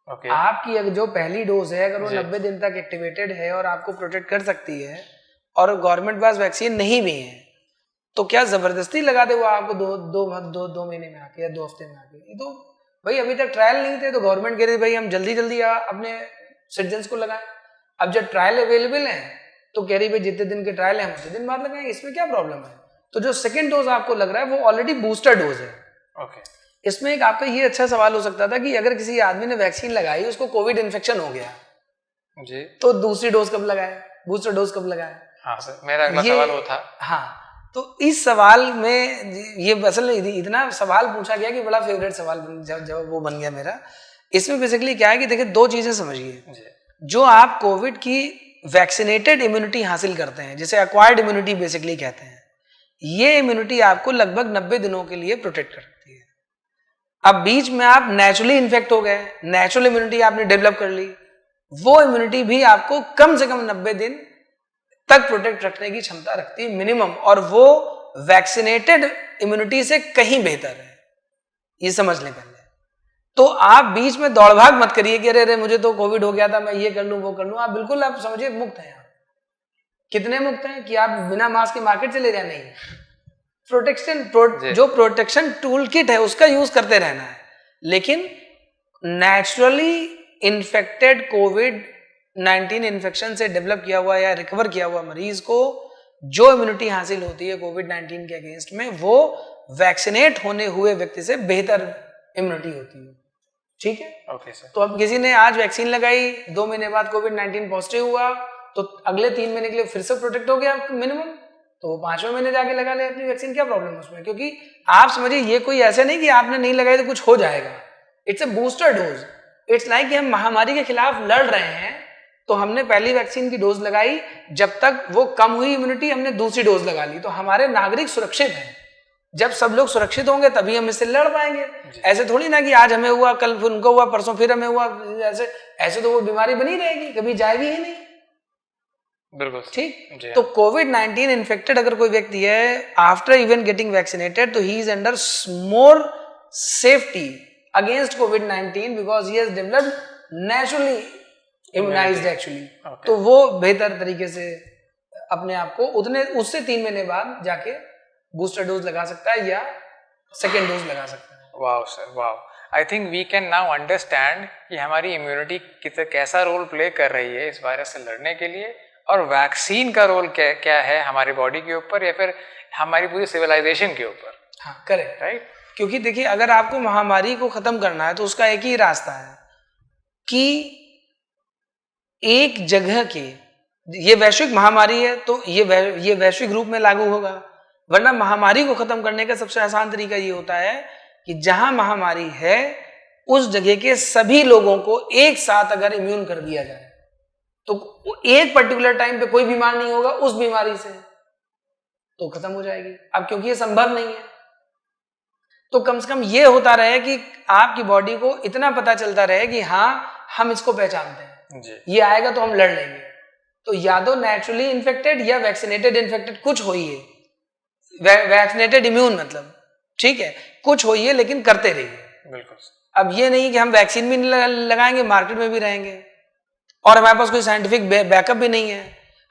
ओके। आपकी अगर जो पहली डोज है अगर वो 90 दिन तक एक्टिवेटेड है और आपको प्रोटेक्ट कर सकती है और गवर्नमेंट पास वैक्सीन नहीं भी है, तो क्या जबरदस्ती लगा दे वो आपको दो महीने में आके या 2 हफ्ते में आके? ये तो भाई अभी तक ट्रायल नहीं थे तो गवर्नमेंट कह रही भाई हम जल्दी जल्दी अपने सिटीजन्स को लगाएं। अब जब ट्रायल अवेलेबल है तो कह रही भाई जितने दिन के ट्रायल है हम उतने दिन बाद लगाएंगे, इसमें क्या प्रॉब्लम है? तो जो सेकेंड डोज आपको लग रहा है वो ऑलरेडी बूस्टर डोज है। ओके। इसमें एक आपका ये अच्छा सवाल हो सकता था कि अगर किसी आदमी ने वैक्सीन लगाई, उसको कोविड इन्फेक्शन हो गया जी, तो दूसरी डोज कब लगाए, बूस्टर डोज कब लगाए? हाँ सर, मेरा अगला सवाल वो था। हाँ, तो इस सवाल में ये असल में इतना सवाल पूछा गया कि बड़ा फेवरेट सवाल जब वो बन गया मेरा। इसमें बेसिकली क्या है कि देखिए 2 चीजें समझिए। जो आप कोविड की वैक्सीनेटेड इम्यूनिटी हासिल करते हैं, जिसे एक्वायर्ड इम्यूनिटी बेसिकली कहते हैं, ये इम्यूनिटी आपको लगभग 90 दिनों के लिए प्रोटेक्ट करती है। अब बीच में आप नेचुरली इन्फेक्ट हो गए, नेचुरल इम्यूनिटी आपने डेवलप कर ली, वो इम्यूनिटी भी आपको कम से कम 90 दिन तक प्रोटेक्ट रखने की क्षमता रखती है मिनिमम, और वो वैक्सीनेटेड इम्यूनिटी से कहीं बेहतर है, ये समझ लें पहले। तो आप बीच में दौड़ भाग मत करिए कि अरे मुझे तो कोविड हो गया था, मैं ये कर लूं वो कर लूं। आप बिल्कुल आप समझिए मुक्त हैं। आप कितने मुक्त हैं कि आप बिना मास्क के मार्केट चले जाए? नहीं, जो प्रोटेक्शन टूल किट है उसका यूज करते रहना है, लेकिन नेचुरली इन्फेक्टेड कोविड-19 इन्फेक्शन से डेवलप किया हुआ या रिकवर किया हुआ मरीज को जो इम्यूनिटी हासिल होती है कोविड-19 के अगेंस्ट में, वो वैक्सीनेट होने हुए व्यक्ति से बेहतर इम्यूनिटी होती है। ठीक है, ओके सर। तो अब किसी ने आज वैक्सीन लगाई, 2 महीने बाद कोविड-19 पॉजिटिव हुआ, तो अगले 3 महीने के लिए फिर से प्रोटेक्ट हो गया मिनिमम, तो वो 5वें महीने जाके लगा ले अपनी वैक्सीन। क्या प्रॉब्लम है उसमें? क्योंकि आप समझिए ये कोई ऐसे नहीं कि आपने नहीं लगाई तो कुछ हो जाएगा। It's a booster dose. It's like कि हम महामारी के खिलाफ लड़ रहे हैं, तो हमने पहली वैक्सीन की डोज लगाई, जब तक वो कम हुई इम्यूनिटी हमने दूसरी डोज लगा ली, तो हमारे नागरिक सुरक्षित हैं। जब सब लोग सुरक्षित होंगे तभी हम इससे लड़ पाएंगे। ऐसे थोड़ी ना कि आज हमें हुआ, कल फिर उनको हुआ, परसों फिर हमें हुआ, ऐसे तो वो बीमारी बनी रहेगी, कभी जाएगी ही नहीं। बिल्कुल ठीक। तो कोविड-19 इन्फेक्टेड अगर कोई व्यक्ति है आफ्टर इवन गेटिंग वैक्सीनेटेड, तो he is under more safety against covid because he has developed naturally immunised actually. तो वो बेहतर तरीके से अपने आप को उससे 3 महीने बाद जाके बूस्टर डोज लगा सकता है या सेकेंड डोज लगा सकता है। Wow sir, wow. I think we can now understand कि हमारी इम्यूनिटी कैसा रोल प्ले कर रही है इस वायरस से लड़ने के लिए, और वैक्सीन का रोल क्या है हमारी बॉडी के ऊपर या फिर हमारी पूरी सिविलाइजेशन के ऊपर। हाँ, करेक्ट, राइट। क्योंकि देखिए अगर आपको महामारी को खत्म करना है तो उसका एक ही रास्ता है कि एक जगह के, ये वैश्विक महामारी है तो ये वैश्विक रूप में लागू होगा, वरना महामारी को खत्म करने का सबसे आसान तरीका ये होता है कि जहां महामारी है उस जगह के सभी लोगों को एक साथ अगर इम्यून कर दिया जाए तो एक पर्टिकुलर टाइम पे कोई बीमार नहीं होगा उस बीमारी से, तो खत्म हो जाएगी। अब क्योंकि ये संभव नहीं है तो कम से कम ये होता रहे कि आपकी बॉडी को इतना पता चलता रहे कि हाँ हम इसको पहचानते हैं जी। ये आएगा तो हम लड़ लेंगे। तो या तो नेचुरली इन्फेक्टेड या वैक्सीनेटेड इन्फेक्टेड कुछ हो ही है, वैक्सीनेटेड इम्यून मतलब, ठीक है, कुछ हो ही है, लेकिन करते रहिए। बिल्कुल। अब ये नहीं कि हम वैक्सीन भी लगाएंगे, मार्केट में भी रहेंगे और हमारे पास कोई साइंटिफिक बैकअप भी नहीं है,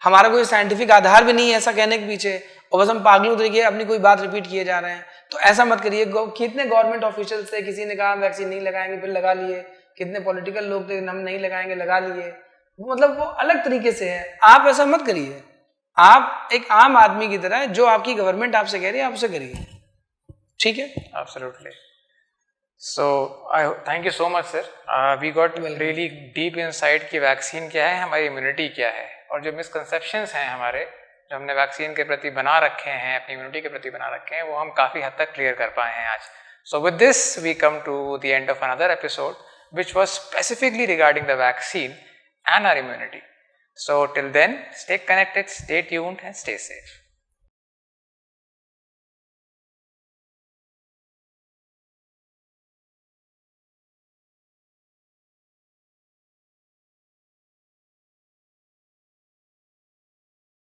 हमारा कोई साइंटिफिक आधार भी नहीं है ऐसा कहने के पीछे, और बस हम पागलों तरीके अपनी कोई बात रिपीट किए जा रहे हैं। तो ऐसा मत करिए। कितने गवर्नमेंट ऑफिशियल से किसी ने कहा वैक्सीन नहीं लगाएंगे फिर लगा लिए, कितने पॉलिटिकल लोग थे हम नहीं लगाएंगे लगा लिए, मतलब वो अलग तरीके से है। आप ऐसा मत करिए, आप एक आम आदमी की तरह जो आपकी गवर्नमेंट आपसे कह रही है आप उसे करिए, ठीक है। Absolutely. So thank you so much sir, we got really deep insight कि वैक्सीन क्या है, हमारी इम्यूनिटी क्या है, और जो मिसकंसेप्शंस हैं हमारे जो हमने वैक्सीन के प्रति बना रखे हैं, अपनी इम्यूनिटी के प्रति बना रखे हैं, वो हम काफ़ी हद तक क्लियर कर पाए हैं आज। So with this we come to the end of another episode which was specifically regarding the vaccine and our immunity. So till then, stay connected, stay tuned and stay safe.